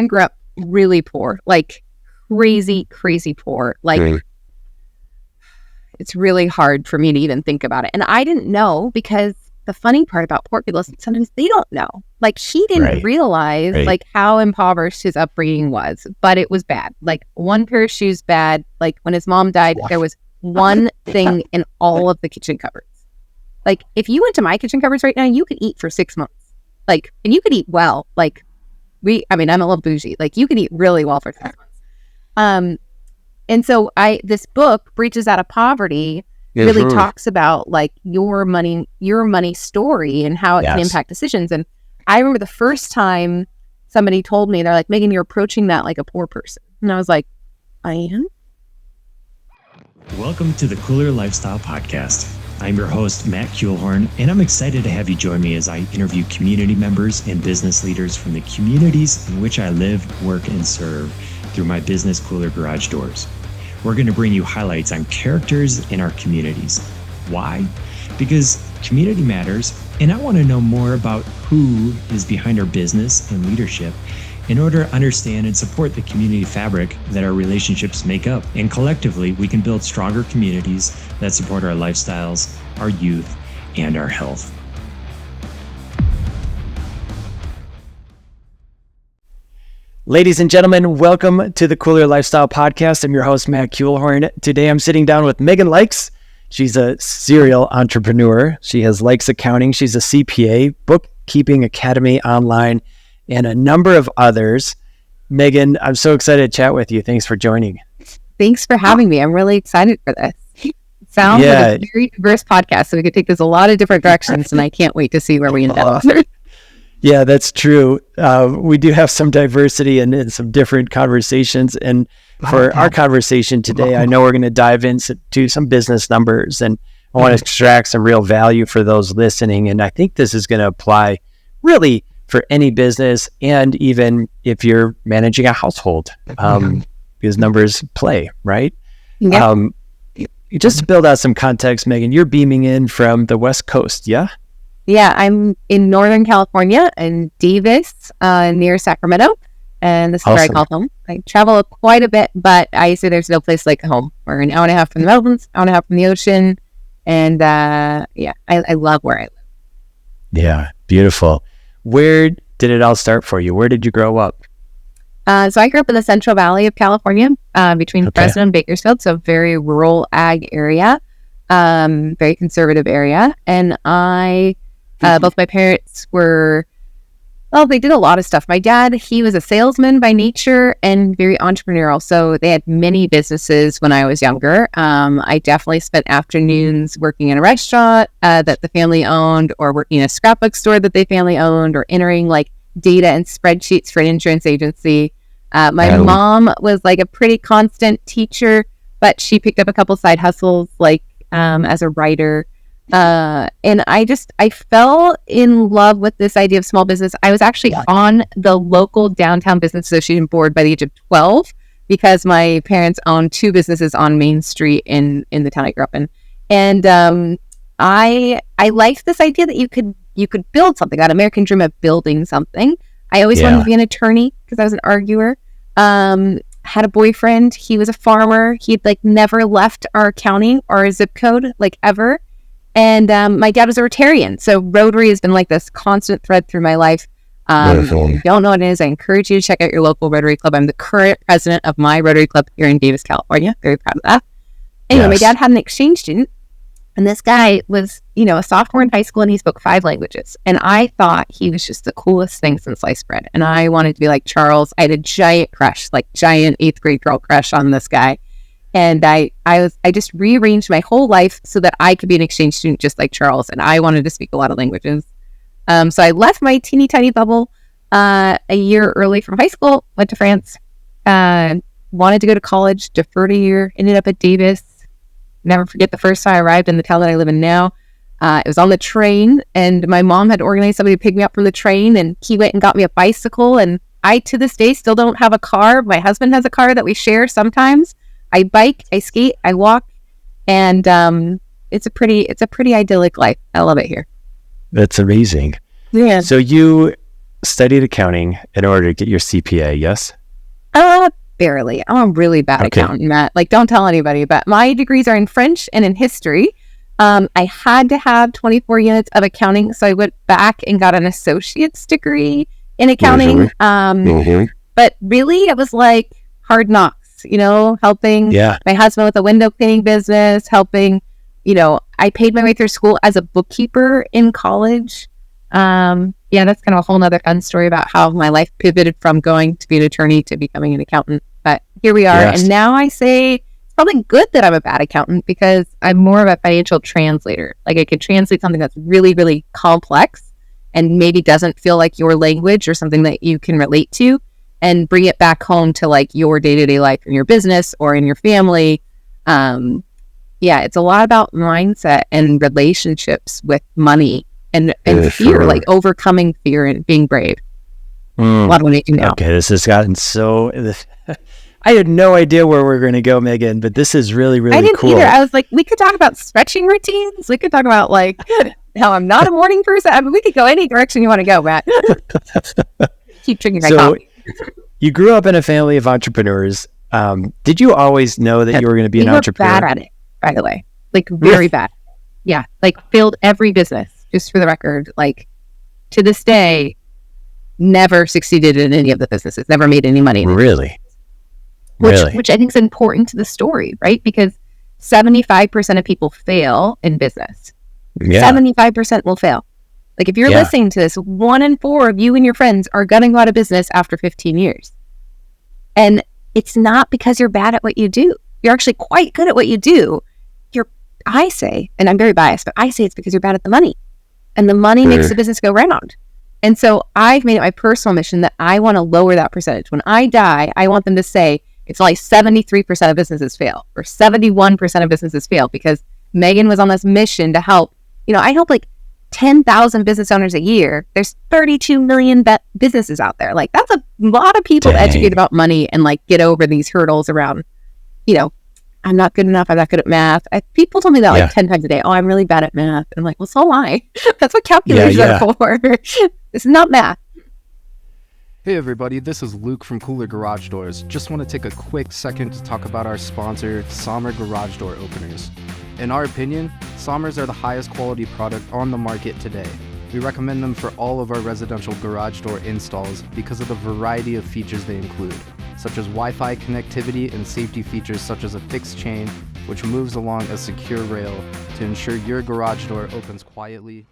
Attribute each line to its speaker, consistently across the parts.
Speaker 1: and grew up really poor, like crazy poor. Like it's really hard for me to even think about it. And I didn't know, because the funny part about poor people is sometimes they don't know. Like he didn't realize like how impoverished his upbringing was, but it was bad. Like one pair of shoes bad. Like when his mom died, there was one thing in all of the kitchen cupboards. Like if you went to my kitchen cupboards right now, you could eat for 6 months. Like, and you could eat well. Like I'm a little bougie. Like you can eat really well for 6 months. And so this book, Breaches Out of Poverty, really talks about like your money story and how it can impact decisions. And I remember the first time somebody told me, they're like, Meaghan, you're approaching that like a poor person. And I was like, I am?
Speaker 2: Welcome to the Kooler Lifestyle Podcast. I'm your host, Matt Kuehlhorn, and I'm excited to have you join me as I interview community members and business leaders from the communities in which I live, work, and serve through my business Kooler Garage Doors. We're going to bring you highlights on characters in our communities. Why? Because community matters, and I want to know more about who is behind our business and leadership in order to understand and support the community fabric that our relationships make up. And collectively, we can build stronger communities that support our lifestyles, our youth, and our health.
Speaker 3: Ladies and gentlemen, welcome to the Kooler Lifestyle Podcast. I'm your host, Matt Kuehlhorn. Today, I'm sitting down with Meaghan Likes. She's a serial entrepreneur. She has Likes Accounting. She's a CPA, Bookkeeping Academy online, and a number of others. Meaghan, I'm so excited to chat with you. Thanks for joining.
Speaker 1: Thanks for having me. I'm really excited for this. It sounds like a very diverse podcast, so we could take this a lot of different directions, and I can't wait to see where we end up.
Speaker 3: Yeah, that's true. We do have some diversity and some different conversations. And for our conversation today, I know we're going to dive into some business numbers, and I want to extract some real value for those listening. And I think this is going to apply really for any business, and even if you're managing a household, because numbers play, right?
Speaker 1: Yeah.
Speaker 3: Just to build out some context, Meaghan, you're beaming in from the West Coast, yeah?
Speaker 1: Yeah, I'm in Northern California, in Davis, near Sacramento, and this is where I call home. I travel quite a bit, but I say there's no place like home. We're an hour and a half from the mountains, hour and a half from the ocean, and I love where I live.
Speaker 3: Yeah, beautiful. Where did it all start for you? Where did you grow up?
Speaker 1: So I grew up in the Central Valley of California, between Fresno and Bakersfield, so very rural ag area, very conservative area, and both my parents they did a lot of stuff. My dad, he was a salesman by nature and very entrepreneurial. So they had many businesses when I was younger. I definitely spent afternoons working in a restaurant that the family owned, or working in a scrapbook store that they family owned, or entering like data and spreadsheets for an insurance agency. My mom was like a pretty constant teacher, but she picked up a couple side hustles like as a writer. And I fell in love with this idea of small business. I was actually on the local Downtown Business Association board by the age of 12, because my parents owned two businesses on Main Street in the town I grew up in. And I liked this idea that you could build something, that American dream of building something. I always wanted to be an attorney because I was an arguer. Had a boyfriend. He was a farmer. He'd like never left our county or our zip code like ever. And my dad was a Rotarian. So Rotary has been like this constant thread through my life. If you don't know what it is, I encourage you to check out your local Rotary Club. I'm the current president of my Rotary Club here in Davis, California. Very proud of that. Anyway, my dad had an exchange student. And this guy was, a sophomore in high school, and he spoke 5 languages. And I thought he was just the coolest thing since sliced bread. And I wanted to be like Charles. I had a giant crush, like giant 8th grade girl crush on this guy. And I just rearranged my whole life so that I could be an exchange student just like Charles. And I wanted to speak a lot of languages. So I left my teeny tiny bubble a year early from high school, went to France, wanted to go to college, deferred a year, ended up at Davis. Never forget the first time I arrived in the town that I live in now. It was on the train, and my mom had organized somebody to pick me up from the train, and he went and got me a bicycle. And I, to this day, still don't have a car. My husband has a car that we share sometimes. I bike, I skate, I walk, and it's a pretty idyllic life. I love it here.
Speaker 3: That's amazing.
Speaker 1: Yeah.
Speaker 3: So you studied accounting in order to get your CPA, yes?
Speaker 1: Barely. I'm a really bad accountant, Matt. Like, don't tell anybody, but my degrees are in French and in history. I had to have 24 units of accounting, so I went back and got an associate's degree in accounting. But really, it was like hard knocks, helping my husband with a window cleaning business, helping, I paid my way through school as a bookkeeper in college. That's kind of a whole nother fun story about how my life pivoted from going to be an attorney to becoming an accountant. But here we are. Yes. And now I say it's probably good that I'm a bad accountant because I'm more of a financial translator. Like, I could translate something that's really, really complex and maybe doesn't feel like your language or something that you can relate to, and bring it back home to like your day-to-day life in your business or in your family. It's a lot about mindset and relationships with money and fear, like overcoming fear and being brave. A lot of what I do now.
Speaker 3: Okay, this has gotten so... I had no idea where we're going to go, Meaghan, but this is really, really cool.
Speaker 1: I didn't either. I was like, we could talk about stretching routines. We could talk about like how I'm not a morning person. I mean, we could go any direction you want to go, Matt. Keep drinking my coffee.
Speaker 3: You grew up in a family of entrepreneurs. Did you always know that you were going to be an entrepreneur?
Speaker 1: We were bad at it, by the way. Like, very bad. Yeah, like failed every business, just for the record. Like, to this day, never succeeded in any of the businesses, never made any money.
Speaker 3: Really?
Speaker 1: Which I think is important to the story, right? Because 75% of people fail in business. 75% will fail. Like, if you're listening to this, 1 in 4 of you and your friends are going to go out of business after 15 years. And it's not because you're bad at what you do. You're actually quite good at what you do. I say, and I'm very biased, but I say it's because you're bad at the money. And the money makes the business go round. And so I've made it my personal mission that I want to lower that percentage. When I die, I want them to say it's only 73% of businesses fail or 71% of businesses fail, because Meaghan was on this mission to help. I help like 10,000 business owners a year. There's 32 million businesses out there. Like, that's a lot of people to educate about money and like get over these hurdles around, I'm not good enough. I'm not good at math. People told me that like 10 times a day. Oh, I'm really bad at math. And I'm like, well, so am I. That's what calculators are for. This is not math.
Speaker 4: Hey everybody, this is Luke from Kooler Garage Doors. Just want to take a quick second to talk about our sponsor, Sommer Garage Door Openers. In our opinion, Sommers are the highest quality product on the market today. We recommend them for all of our residential garage door installs because of the variety of features they include, such as Wi-Fi connectivity and safety features such as a fixed chain, which moves along a secure rail to ensure your garage door opens quietly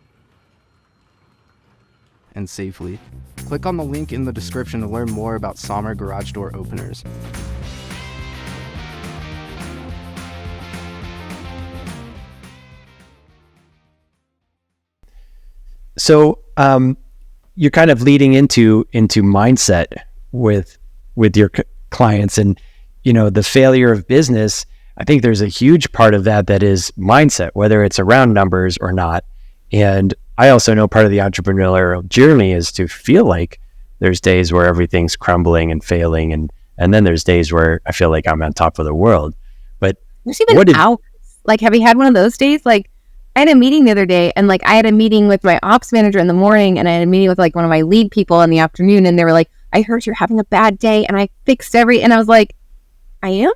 Speaker 4: and safely. Click on the link in the description to learn more about Sommer Garage Door Openers.
Speaker 3: So you're kind of leading into mindset with your clients, and the failure of business. I think there's a huge part of that is mindset, whether it's around numbers or not. And I also know part of the entrepreneurial journey is to feel like there's days where everything's crumbling and failing, and then there's days where I feel like I'm on top of the world. But
Speaker 1: there's even hours. Like, have you had one of those days? Like, I had a meeting the other day, and like I had a meeting with my ops manager in the morning, and I had a meeting with like one of my lead people in the afternoon, and they were like, I heard you're having a bad day, and I fixed and I was like, I am?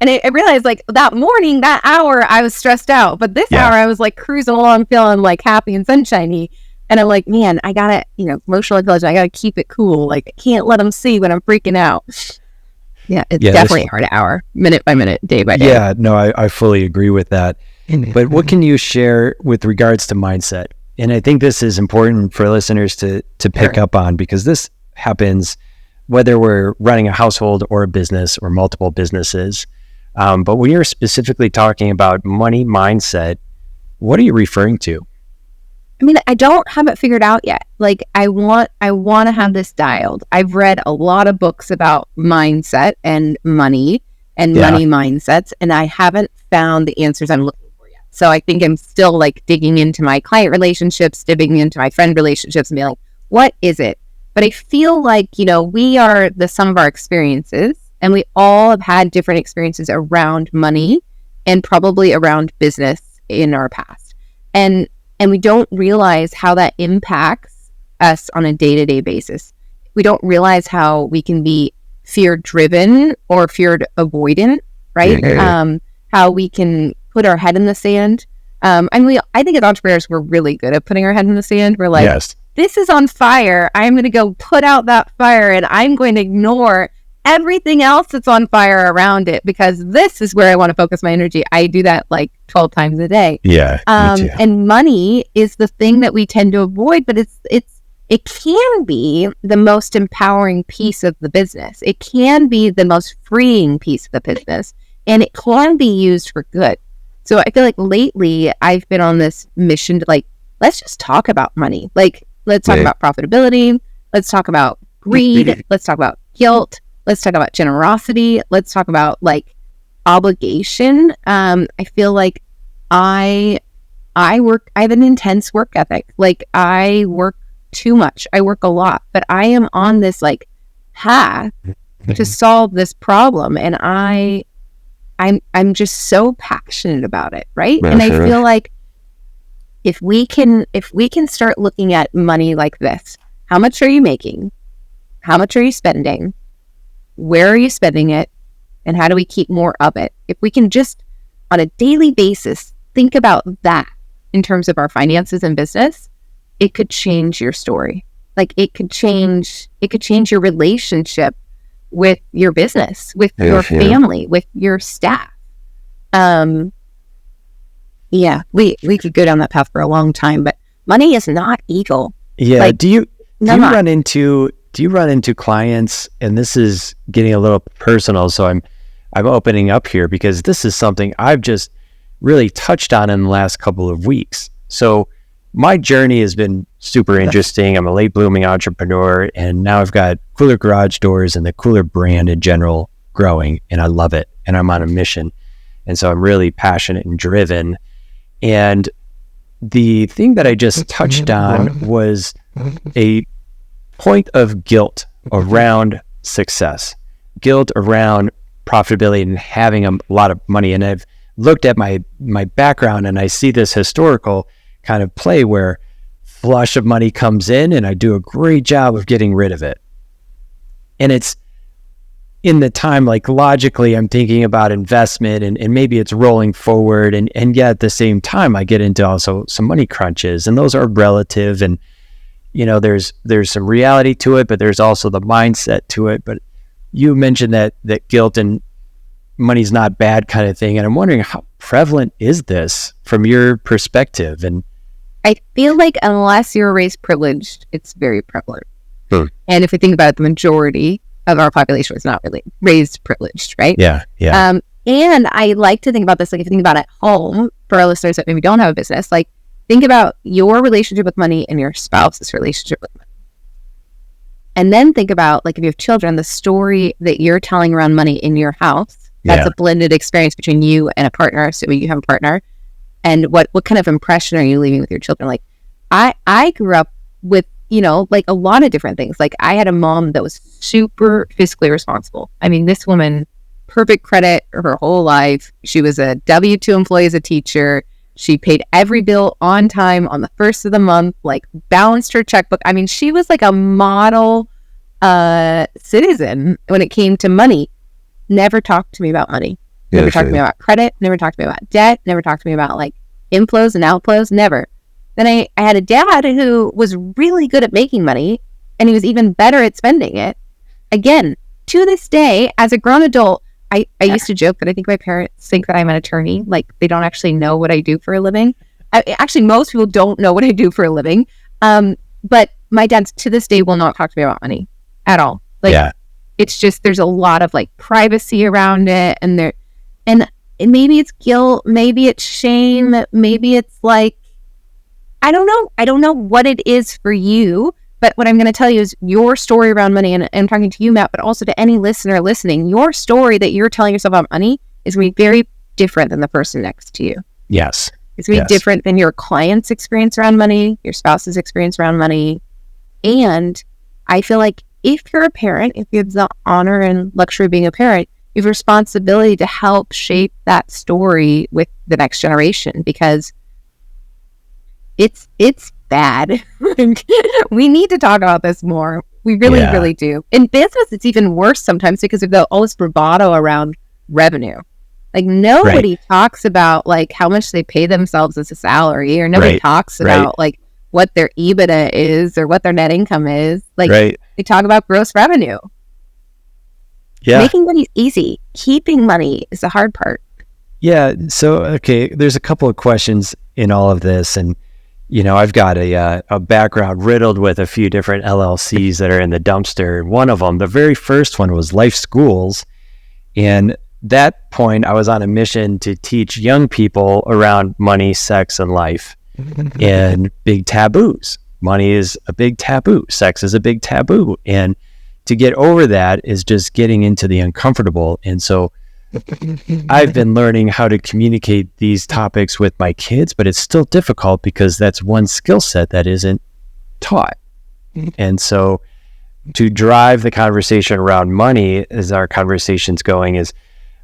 Speaker 1: And I realized like that morning, that hour, I was stressed out, but this hour I was like cruising along, feeling like happy and sunshiny. And I'm like, man, I gotta, emotional intelligence, I gotta keep it cool. Like, I can't let them see when I'm freaking out. Yeah, it's definitely a hard hour, minute by minute, day by day.
Speaker 3: Yeah, no, I fully agree with that. But what can you share with regards to mindset? And I think this is important for listeners to pick up on, because this happens whether we're running a household or a business or multiple businesses. But when you're specifically talking about money mindset, what are you referring to?
Speaker 1: I mean, I don't have it figured out yet. Like, I want to have this dialed. I've read a lot of books about mindset and money and money mindsets, and I haven't found the answers I'm looking for yet. So I think I'm still like digging into my client relationships, digging into my friend relationships, and being like, what is it? But I feel like, we are the sum of our experiences, and we all have had different experiences around money and probably around business in our past. And we don't realize how that impacts us on a day-to-day basis. We don't realize how we can be fear-driven or fear-avoidant, right?
Speaker 5: Yeah.
Speaker 1: How we can put our head in the sand. I think as entrepreneurs, we're really good at putting our head in the sand. We're like,
Speaker 5: Yes.
Speaker 1: this is on fire. I'm going to go put out that fire, and I'm going to ignore everything else that's on fire around it because this is where I want to focus my energy. I do that like 12 times a day.
Speaker 5: Yeah. Me too.
Speaker 1: And money is the thing that we tend to avoid, but it can be the most empowering piece of the business. It can be the most freeing piece of the business, and it can be used for good. So I feel like lately I've been on this mission to like, let's just talk about money. Like, let's talk about profitability. Let's talk about greed. Let's talk about guilt. Let's talk about generosity. Let's talk about like obligation. I feel like I have an intense work ethic. Like I work too much. I work a lot, but I am on this like path to solve this problem. And I'm just so passionate about it. Right. And I feel like if we can start looking at money like this, how much are you making? How much are you spending? Where are you spending it? And how do we keep more of it? If we can just on a daily basis, think about that in terms of our finances and business, it could change your story. Like it could change your relationship with your business, with your family, with your staff. Yeah, we could go down that path for a long time, but money is not evil.
Speaker 3: Yeah.
Speaker 1: Like,
Speaker 3: Do you run into clients, and this is getting a little personal, so I'm opening up here because this is something I've just really touched on in the last couple of weeks. So my journey has been super interesting. I'm a late blooming entrepreneur, and now I've got Kooler Garage Doors and the Kooler brand in general growing, and I love it, and I'm on a mission. And so I'm really passionate and driven. And the thing that I just touched on was a point of guilt around success, guilt around profitability and having a lot of money. And I've looked at my background, and I see this historical kind of play where flush of money comes in and I do a great job of getting rid of it. And it's in the time, like logically, I'm thinking about investment and maybe it's rolling forward. And yet at the same time, I get into also some money crunches, and those are relative. And, you know, there's some reality to it, but there's also the mindset to it. But you mentioned that guilt and money's not bad kind of thing. And I'm wondering, how prevalent is this from your perspective? And
Speaker 1: I feel like unless you're raised privileged, it's very prevalent. And if we think about it, the majority of our population was not really raised privileged, right?
Speaker 3: Yeah.
Speaker 1: And I like to think about this, like if you think about at home, for our listeners that maybe don't have a business, like think about your relationship with money and your spouse's relationship with money. And then think about, like, if you have children, the story that you're telling around money in your house. That's a blended experience between you and a partner, assuming you have a partner. And what kind of impression are you leaving with your children? Like, I grew up with, you know, like a lot of different things. Like, I had a mom that was super fiscally responsible. I mean, this woman, perfect credit her whole life. She was a W-2 employee as a teacher. She paid every bill on time on the first of the month, like balanced her checkbook. I mean, she was like a model citizen when it came to money. Never talked to me about money. Never talked to me about credit. Never talked to me about debt. Never talked to me about like inflows and outflows. Never. Then I had a dad who was really good at making money, and he was even better at spending it. Again, to this day, as a grown adult, I used to joke that I think my parents think that I'm an attorney. Like, they don't actually know what I do for a living. Actually, most people don't know what I do for a living. But my dad, to this day, will not talk to me about money at all. Like, it's just, there's a lot of like privacy around it, and maybe it's guilt, maybe it's shame, maybe it's like, I don't know what it is for you. But what I'm going to tell you is your story around money, and I'm talking to you, Matt, but also to any listener listening, your story that you're telling yourself about money is going to be very different than the person next to you.
Speaker 3: Yes.
Speaker 1: It's going to be different than your client's experience around money, your spouse's experience around money. And I feel like if you're a parent, if you have the honor and luxury of being a parent, you have a responsibility to help shape that story with the next generation, because it's bad. We need to talk about this more. We really, really do. In business, it's even worse sometimes because of all this bravado around revenue. Like nobody talks about like how much they pay themselves as a salary, or nobody talks about like what their EBITDA is or what their net income is. Like they talk about gross revenue. Yeah. Making money is easy. Keeping money is the hard part.
Speaker 3: Yeah. So, okay, there's a couple of questions in all of this. And, you know, I've got a background riddled with a few different LLCs that are in the dumpster. One of them, the very first one, was Life Schools. And that point, I was on a mission to teach young people around money, sex, and life, and big taboos. Money is a big taboo. Sex is a big taboo. And to get over that is just getting into the uncomfortable. And so I've been learning how to communicate these topics with my kids, but it's still difficult because that's one skill set that isn't taught. And so to drive the conversation around money as our conversation's going is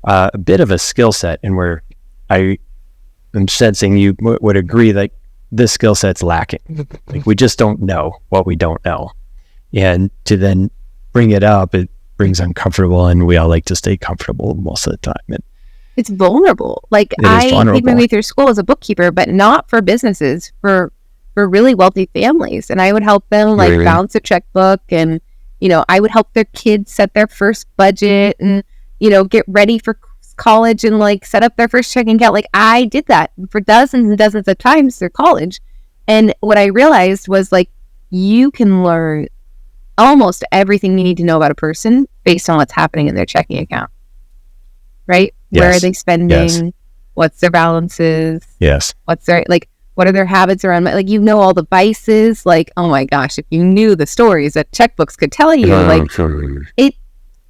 Speaker 3: a bit of a skill set, and where I am sensing you would agree that this skill set's lacking. Like we just don't know what we don't know. And to then bring it up, it brings uncomfortable, and we all like to stay comfortable most of the time. And
Speaker 1: it's vulnerable. Like I paid my way through school as a bookkeeper, but not for businesses, for really wealthy families. And I would help them like balance a checkbook, and, you know, I would help their kids set their first budget and, you know, get ready for college and like set up their first checking account. Like I did that for dozens and dozens of times through college. And what I realized was like, you can learn almost everything you need to know about a person based on what's happening in their checking account, right? Yes. Where are they spending? Yes. What's their balances?
Speaker 3: Yes.
Speaker 1: What's their, like, what are their habits around, like, you know, all the vices, like, oh my gosh, if you knew the stories that checkbooks could tell you, like it.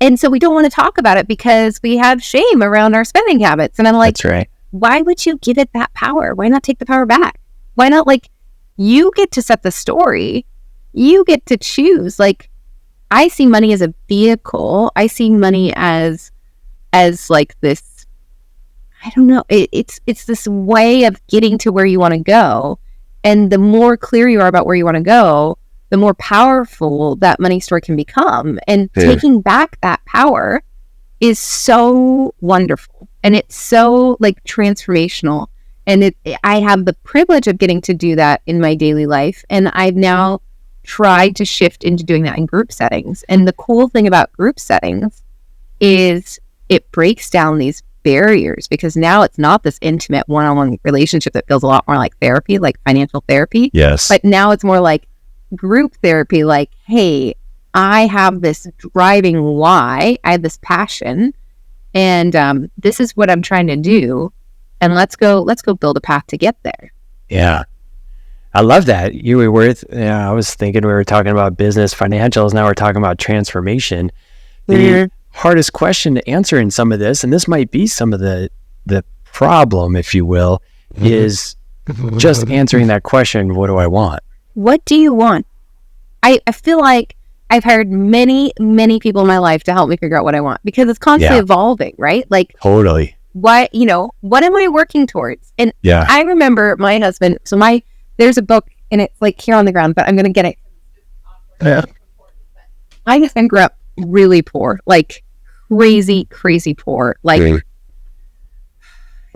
Speaker 1: And so we don't want to talk about it because we have shame around our spending habits. And I'm like,
Speaker 3: that's right.
Speaker 1: Why would you give it that power? Why not take the power back? Why not, like, you get to set the story. You get to choose. Like, I see money as a vehicle. I see money as like this, I don't know. It's this way of getting to where you want to go. And the more clear you are about where you want to go, the more powerful that money story can become. And taking back that power is so wonderful. And it's so like transformational. And I have the privilege of getting to do that in my daily life. And I've now tried to shift into doing that in group settings. And the cool thing about group settings is it breaks down these barriers, because now it's not this intimate one-on-one relationship that feels a lot more like therapy, like financial therapy.
Speaker 3: Yes.
Speaker 1: But now it's more like group therapy, like, hey, I have this driving why, I have this passion, and this is what I'm trying to do, and let's go build a path to get there.
Speaker 3: Yeah, I love that. I was thinking we were talking about business financials, now we're talking about transformation. The hardest question to answer in some of this, and this might be some of the problem, if you will, is just answering that question, what do I want?
Speaker 1: What do you want? I feel like I've hired many, many people in my life to help me figure out what I want, because it's constantly evolving, right? Like,
Speaker 3: totally.
Speaker 1: What am I working towards? And I remember my husband, there's a book, and it's like here on the ground, but I'm going to get it.
Speaker 3: Yeah.
Speaker 1: I guess I grew up really poor, like crazy, crazy poor. Like,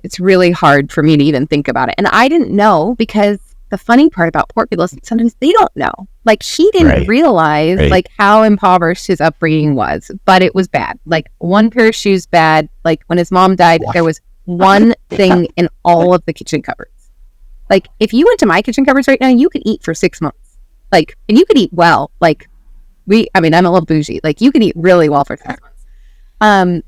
Speaker 1: it's really hard for me to even think about it. And I didn't know, because the funny part about poor people is sometimes they don't know. Like, he didn't realize like how impoverished his upbringing was, but it was bad. Like, one pair of shoes bad. Like, when his mom died, there was one thing in all of the kitchen cupboards. Like, if you went to my kitchen cupboards right now, you could eat for 6 months. Like, and you could eat well. Like, I'm a little bougie. Like, you can eat really well for 6 months.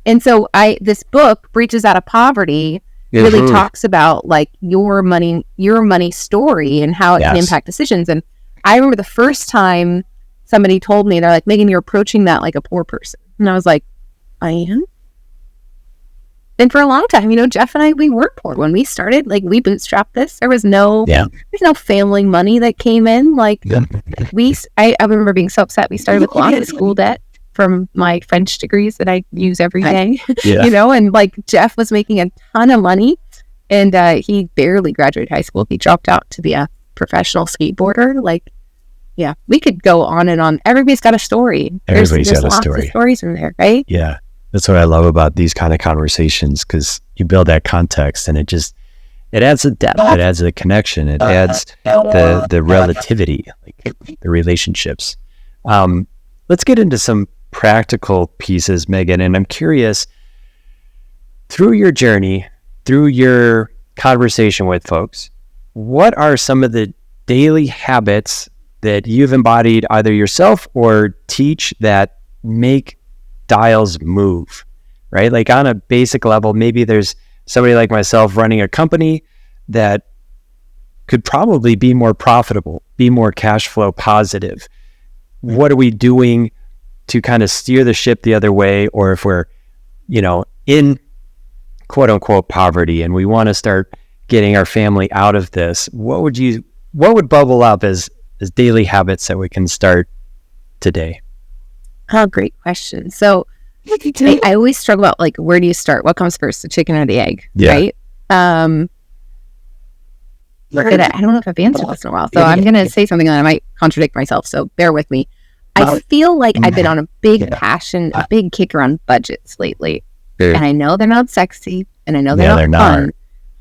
Speaker 1: And so this book, Breaches Out of Poverty, really talks about like your money story and how it can impact decisions. And I remember the first time somebody told me, they're like, Meaghan, you're approaching that like a poor person. And I was like, I am? And for a long time, Jeff and I, we were poor. When we started, like, we bootstrapped this. There was there's no family money that came in. Like, I remember being so upset. We started with a lot of school debt from my French degrees that I use every day, and like Jeff was making a ton of money, and he barely graduated high school. He dropped out to be a professional skateboarder. Like, yeah, we could go on and on. Everybody's got a story.
Speaker 5: Everybody's got a
Speaker 1: lots
Speaker 5: story.
Speaker 1: of stories in there, right?
Speaker 5: Yeah. That's what I love about these kind of conversations, because you build that context and it adds a depth, it adds a connection, it adds the relativity, like the relationships. Let's get into some practical pieces, Meaghan, and I'm curious, through your journey, through your conversation with folks, what are some of the daily habits that you've embodied either yourself or teach that make dials move, right? Like on a basic level, maybe there's somebody like myself running a company that could probably be more profitable, be more cash flow positive. What are we doing to kind of steer the ship the other way? Or if we're, in quote unquote poverty and we want to start getting our family out of this, what would bubble up as daily habits that we can start today?
Speaker 1: Oh, great question. So I always struggle about, like, where do you start? What comes first, the chicken or the egg?
Speaker 5: Yeah.
Speaker 1: Right? I don't know if I've answered this in a while, so I'm going to say something that I might contradict myself, so bear with me. I feel like I've been on a big passion, a big kick around budgets lately. And I know they're not sexy, and I know they're not fun,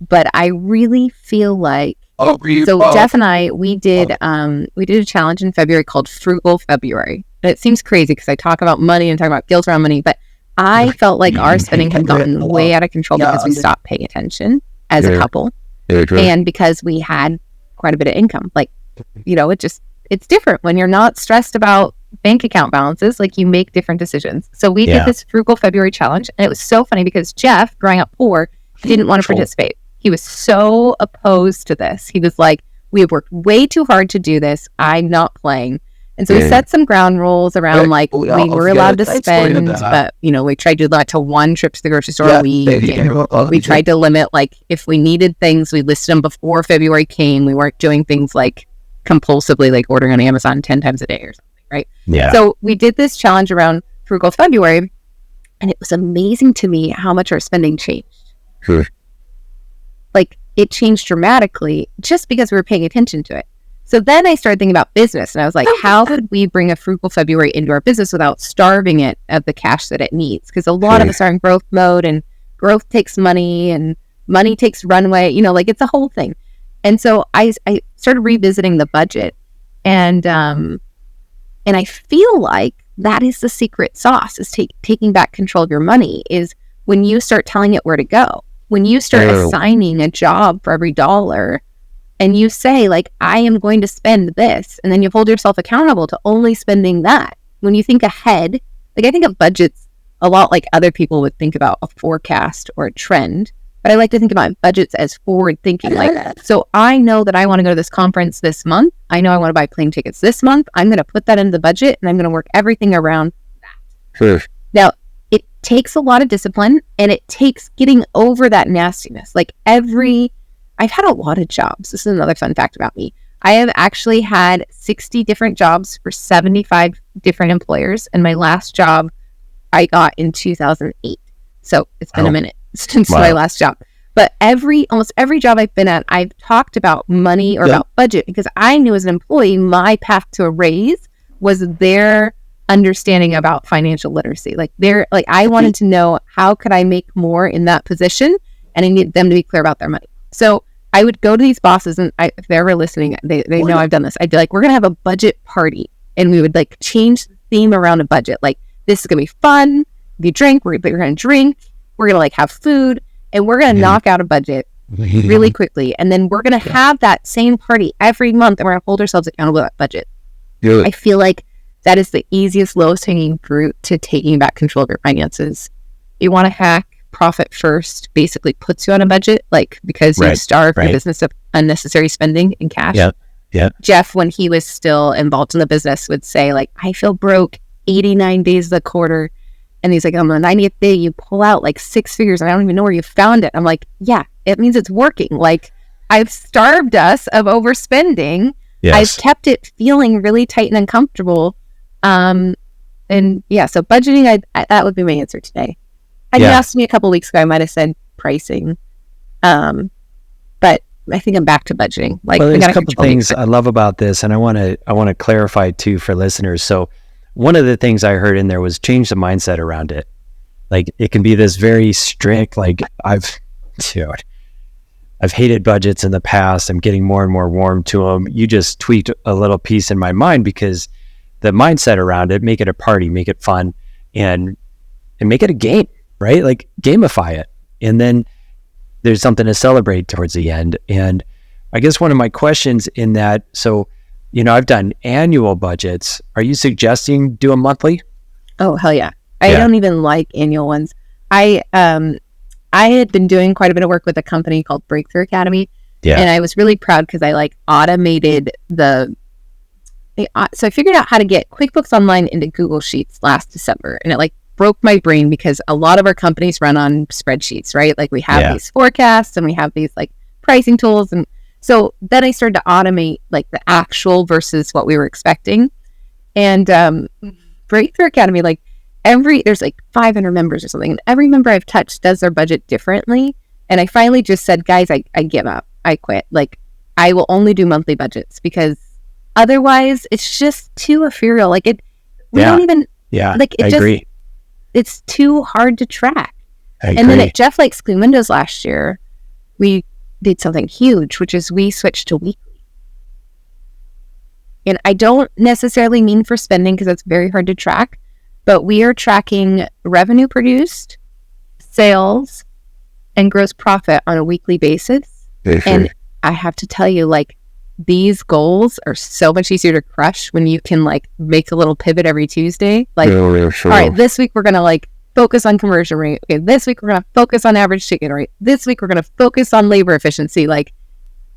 Speaker 1: but I really feel like, so Jeff and I, we did a challenge in February called Frugal February. And it seems crazy because I talk about money and talk about guilt around money, but I felt like our spending had gotten way out of control because we stopped paying attention as a couple, and because we had quite a bit of income. Like, it's different when you're not stressed about bank account balances. Like, you make different decisions. So we did this Frugal February challenge, and it was so funny because Jeff, growing up poor, didn't want to participate. He was so opposed to this. He was like, we have worked way too hard to do this. I'm not playing. And so we set some ground rules around, like, we were allowed to spend, but, we tried to do that to one trip to the grocery store a week. We tried to limit, like, if we needed things, we listed them before February came. We weren't doing things like compulsively, like ordering on Amazon 10 times a day or something, right?
Speaker 5: Yeah.
Speaker 1: So we did this challenge around Frugal February, and it was amazing to me how much our spending changed. Like, it changed dramatically just because we were paying attention to it. So then I started thinking about business, and I was like, how could we bring a Frugal February into our business without starving it of the cash that it needs? Because a lot of us are in growth mode, and growth takes money, and money takes runway, like, it's a whole thing. And so I started revisiting the budget, and I feel like that is the secret sauce, is taking back control of your money, is when you start telling it where to go. When you start assigning a job for every dollar, and you say, like, I am going to spend this, and then you hold yourself accountable to only spending that. When you think ahead, like, I think of budgets a lot like other people would think about a forecast or a trend, but I like to think about budgets as forward thinking. Like, so I know that I want to go to this conference this month. I know I want to buy plane tickets this month. I'm going to put that into the budget, and I'm going to work everything around that. Now, it takes a lot of discipline, and it takes getting over that nastiness. Like, I've had a lot of jobs. This is another fun fact about me. I have actually had 60 different jobs for 75 different employers. And my last job I got in 2008. So it's been a minute since my last job. But almost every job I've been at, I've talked about money or about budget, because I knew as an employee, my path to a raise was their understanding about financial literacy. Like, I wanted to know, how could I make more in that position? And I needed them to be clear about their money. So I would go to these bosses, and if they're ever listening, they know I've done this. I'd be like, we're going to have a budget party. And we would, like, change the theme around a budget. Like, this is going to be fun. If you drink, we're going to drink. We're going to, like, have food. And we're going to knock out a budget really quickly. And then we're going to have that same party every month. And we're going to hold ourselves accountable to that budget. I feel like that is the easiest, lowest hanging fruit to taking back control of your finances. You want to hack profit first, basically puts you on a budget, like, because you starve your business of unnecessary spending in cash. Jeff, when he was still involved in the business, would say, like, I feel broke 89 days of the quarter. And he's like, on the 90th day, you pull out like 6 figures, and I don't even know where you found it. I'm like, yeah, it means it's working. Like, I've starved us of overspending. I've kept it feeling really tight and uncomfortable. And yeah, so budgeting, that would be my answer today. Had you asked me a couple of weeks ago, I might have said pricing. But I think I'm back to budgeting. Like,
Speaker 5: well,
Speaker 1: we
Speaker 5: there's a
Speaker 1: gotta
Speaker 5: couple
Speaker 1: control
Speaker 5: things I love about this, and I want to clarify too for listeners. So one of the things I heard in there was change the mindset around it. Like, it can be this very strict, like I've hated budgets in the past. I'm getting more and more warm to them. You just tweaked a little piece in my mind, because the mindset around it, make it a party, make it fun, and make it a game, right? Like, gamify it. And then there's something to celebrate towards the end. And I guess one of my questions in that, so, I've done annual budgets. Are you suggesting do a monthly?
Speaker 1: Oh, hell yeah. I don't even like annual ones. I had been doing quite a bit of work with a company called Breakthrough Academy.
Speaker 5: Yeah.
Speaker 1: And I was really proud because I like automated so I figured out how to get QuickBooks Online into Google Sheets last December. And it like broke my brain, because a lot of our companies run on spreadsheets, right? Like, we have these forecasts and we have these like pricing tools. And so then I started to automate like the actual versus what we were expecting. And Breakthrough Academy, like there's like 500 members or something. And every member I've touched does their budget differently. And I finally just said, guys, I give up. I quit. Like, I will only do monthly budgets, because otherwise it's just too ethereal. Like we don't even, like,
Speaker 5: I agree.
Speaker 1: It's too hard to track.
Speaker 5: I agree.
Speaker 1: And then at Jeff Likes Clean Windows last year, we did something huge, which is we switched to weekly. And I don't necessarily mean for spending, because that's very hard to track, but we are tracking revenue produced, sales, and gross profit on a weekly basis. And I have to tell you, like, these goals are so much easier to crush when you can like make a little pivot every Tuesday. Like, all right, this week we're going to like focus on conversion rate. Okay, this week we're going to focus on average ticket rate. This week we're going to focus on labor efficiency. Like,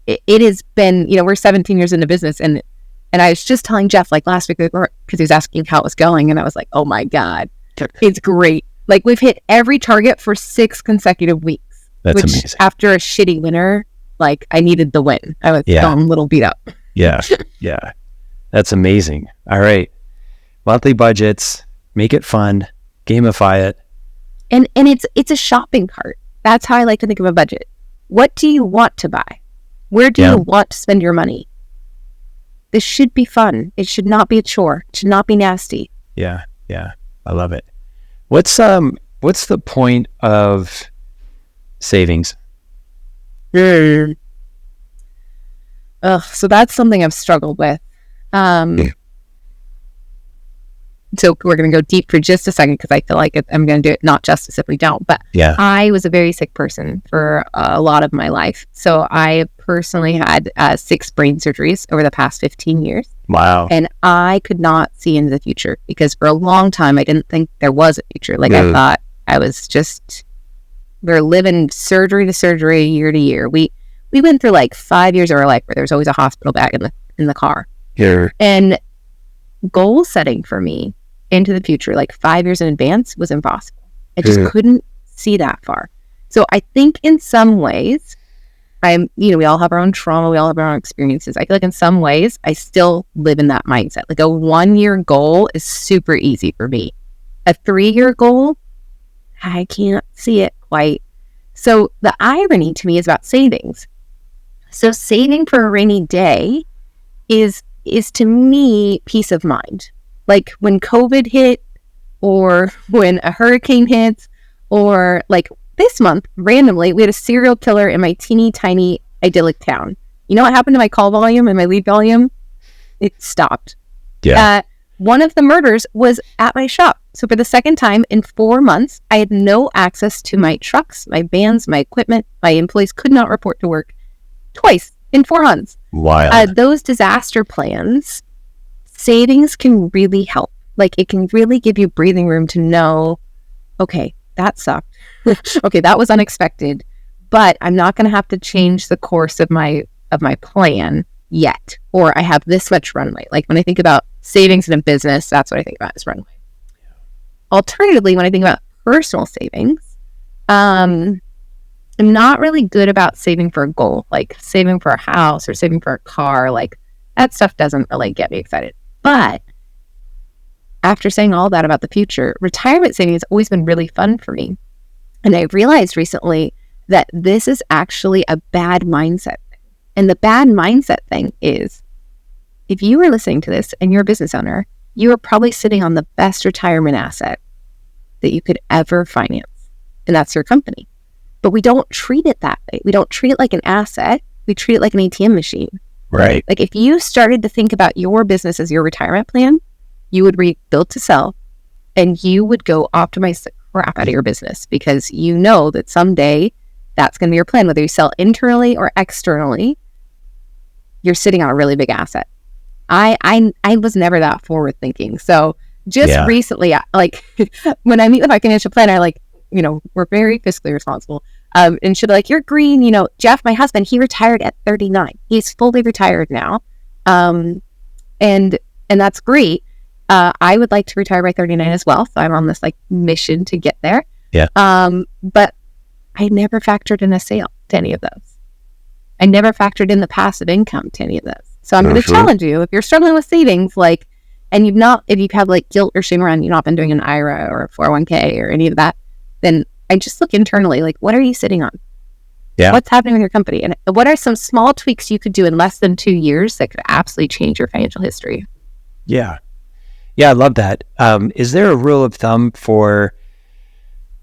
Speaker 1: it has been, we're 17 years into business, and I was just telling Jeff like last week, because he was asking how it was going, and I was like, oh my God, it's great. Like, we've hit every target for 6 consecutive weeks.
Speaker 5: That's amazing.
Speaker 1: After a shitty winter, like, I needed the win. I was feeling a little beat up.
Speaker 5: Yeah. That's amazing. All right. Monthly budgets, make it fun, gamify it.
Speaker 1: And it's a shopping cart. That's how I like to think of a budget. What do you want to buy? Where do you want to spend your money? This should be fun. It should not be a chore. It should not be nasty.
Speaker 5: Yeah. I love it. What's the point of savings?
Speaker 1: So that's something I've struggled with. So we're going to go deep for just a second, because I feel like I'm going to do it not justice if we don't. But I was a very sick person for a lot of my life. So I personally had 6 brain surgeries over the past 15 years.
Speaker 5: Wow.
Speaker 1: And I could not see into the future, because for a long time I didn't think there was a future. Like, I thought I was just, we're living surgery to surgery, year to year. We went through like 5 years of our life where there was always a hospital bag in the car. And goal setting for me into the future, like 5 years in advance, was impossible. I just couldn't see that far. So I think in some ways, we all have our own trauma, we all have our own experiences. I feel like in some ways, I still live in that mindset. Like, a 1-year goal is super easy for me. A 3-year goal, I can't see it quite. So the irony to me is about savings. So saving for a rainy day is to me peace of mind. Like, when COVID hit, or when a hurricane hits, or like this month, randomly, we had a serial killer in my teeny tiny idyllic town. You know what happened to my call volume and my lead volume? It stopped. One of the murders was at my shop. So for the second time in 4 months, I had no access to my trucks, my vans, my equipment. My employees could not report to work twice in 4 months.
Speaker 5: Wild.
Speaker 1: Those disaster plans, savings can really help. Like, it can really give you breathing room to know, okay, that sucked. Okay, that was unexpected, but I'm not going to have to change the course of my plan yet, or I have this much runway. Like, when I think about savings in a business, that's what I think about is runway. Alternatively, when I think about personal savings, I'm not really good about saving for a goal, like saving for a house or saving for a car. Like, that stuff doesn't really get me excited. But after saying all that about the future, retirement saving has always been really fun for me. And I realized recently that this is actually a bad mindset thing. And the bad mindset thing is, if you are listening to this and you're a business owner, you are probably sitting on the best retirement asset that you could ever finance. And that's your company. But we don't treat it that way. We don't treat it like an asset. We treat it like an ATM machine.
Speaker 5: Right.
Speaker 1: Like if you started to think about your business as your retirement plan, you would read Build to Sell and you would go optimize the crap out of your business, because you know that someday that's going to be your plan. Whether you sell internally or externally, you're sitting on a really big asset. I was never that forward thinking. So just recently, like when I meet with my financial planner, like, you know, we're very fiscally responsible. And she'll be like, you're green, you know, Jeff, my husband, he retired at 39. He's fully retired now. And that's great. I would like to retire by 39 as well. So I'm on this like mission to get there.
Speaker 5: Yeah.
Speaker 1: But I never factored in a sale to any of those. I never factored in the passive income to any of those. So I'm going to challenge you, if you're struggling with savings, like, and if you've had like guilt or shame around, you've not been doing an IRA or a 401k or any of that, then I just look internally, like, what are you sitting on?
Speaker 5: Yeah.
Speaker 1: What's happening with your company? And what are some small tweaks you could do in less than 2 years that could absolutely change your financial history?
Speaker 5: Yeah. Yeah, I love that. Is there a rule of thumb for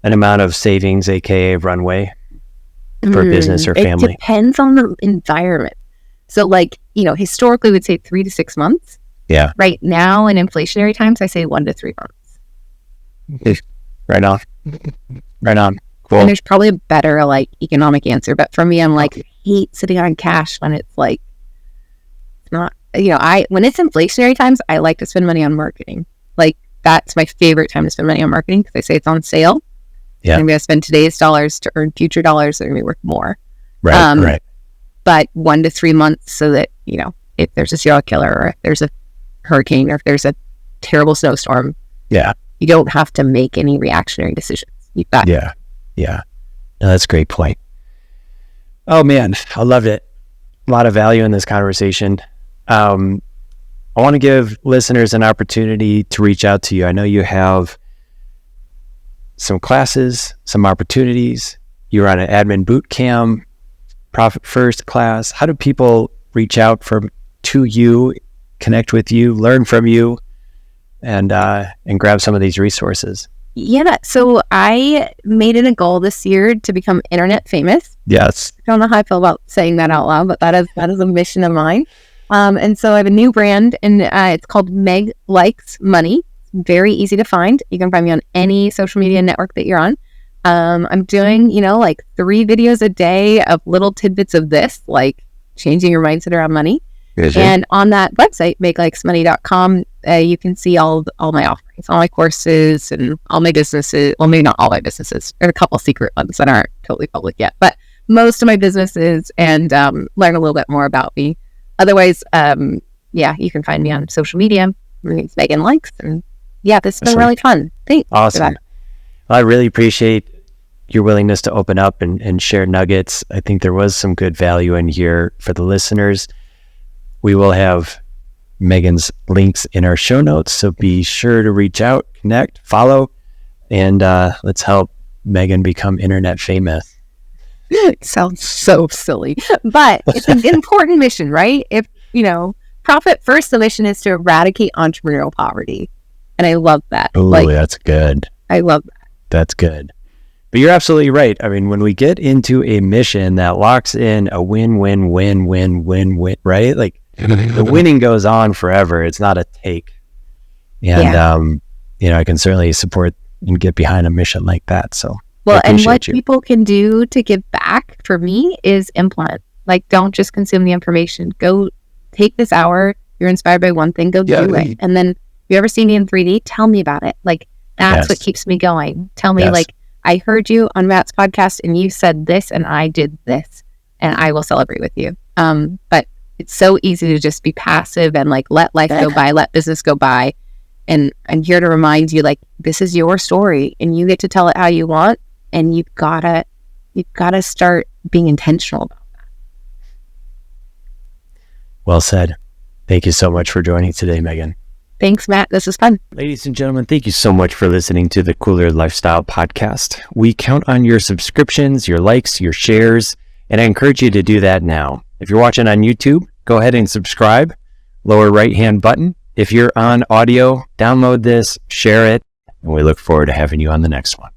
Speaker 5: an amount of savings, aka runway, for business or family?
Speaker 1: It depends on the environment. So like, you know, historically we'd say 3 to 6 months.
Speaker 5: Yeah.
Speaker 1: Right now in inflationary times, I say 1 to 3 months.
Speaker 5: Right on. Right on. Cool.
Speaker 1: And there's probably a better like economic answer, but for me, I'm like, I hate sitting on cash when it's like, it's not, you know, when it's inflationary times, I like to spend money on marketing. Like that's my favorite time to spend money on marketing, because I say it's on sale.
Speaker 5: Yeah.
Speaker 1: I'm going to spend today's dollars to earn future dollars that are going to be worth more.
Speaker 5: Right. Right.
Speaker 1: But 1 to 3 months, so that, you know, if there's a serial killer or if there's a hurricane or if there's a terrible snowstorm,
Speaker 5: yeah,
Speaker 1: you don't have to make any reactionary decisions. You've got
Speaker 5: yeah. No, that's a great point. Oh man, I love it. A lot of value in this conversation. I want to give listeners an opportunity to reach out to you. I know you have some classes, some opportunities. You're on an admin boot camp, Profit First class. How do people reach out to you, connect with you, learn from you, and grab some of these resources?
Speaker 1: Yeah, so I made it a goal this year to become internet famous.
Speaker 5: Yes.
Speaker 1: I don't know how I feel about saying that out loud, but that is a mission of mine. And so I have a new brand, and it's called Meaghan Likes Money. Very easy to find. You can find me on any social media network that you're on. I'm doing, you know, like 3 videos a day of little tidbits of this, like changing your mindset around money. And on that website, meaghanlikesmoney.com, you can see all my offerings, all my courses, and all my businesses. Well, maybe not all my businesses. There are a couple secret ones that aren't totally public yet, but most of my businesses, and learn a little bit more about me. Otherwise, you can find me on social media. It's Meaghan Likes, and yeah, this has been really fun. Thanks.
Speaker 5: Awesome. Well, I really appreciate your willingness to open up and share nuggets. I think there was some good value in here for the listeners. We will have Meaghan's links in our show notes, so be sure to reach out, connect, follow, and let's help Meaghan become internet famous.
Speaker 1: It sounds so silly, but it's an important mission, right? If, you know, Profit First, the mission is to eradicate entrepreneurial poverty. And I love that.
Speaker 5: Oh, that's good.
Speaker 1: I love that.
Speaker 5: That's good. But you're absolutely right. I mean, when we get into a mission that locks in a win-win-win-win-win-win, right? Like the winning goes on forever. It's not a take. And, you know, I can certainly support and get behind a mission like that. So,
Speaker 1: well, and what people can do to give back for me is implement. Like, don't just consume the information. Go take this hour. You're inspired by one thing, go do it. And then, if you ever see me in 3D, tell me about it. Like, that's what keeps me going. Tell me, like, I heard you on Matt's podcast and you said this and I did this, and I will celebrate with you. But it's so easy to just be passive and like let life go by, let business go by. And I'm here to remind you, like, this is your story and you get to tell it how you want, and you've gotta start being intentional about that.
Speaker 5: Well said. Thank you so much for joining today, Meaghan.
Speaker 1: Thanks, Matt. This was fun.
Speaker 5: Ladies and gentlemen, thank you so much for listening to the Kooler Lifestyle Podcast. We count on your subscriptions, your likes, your shares, and I encourage you to do that now. If you're watching on YouTube, go ahead and subscribe, lower right-hand button. If you're on audio, download this, share it, and we look forward to having you on the next one.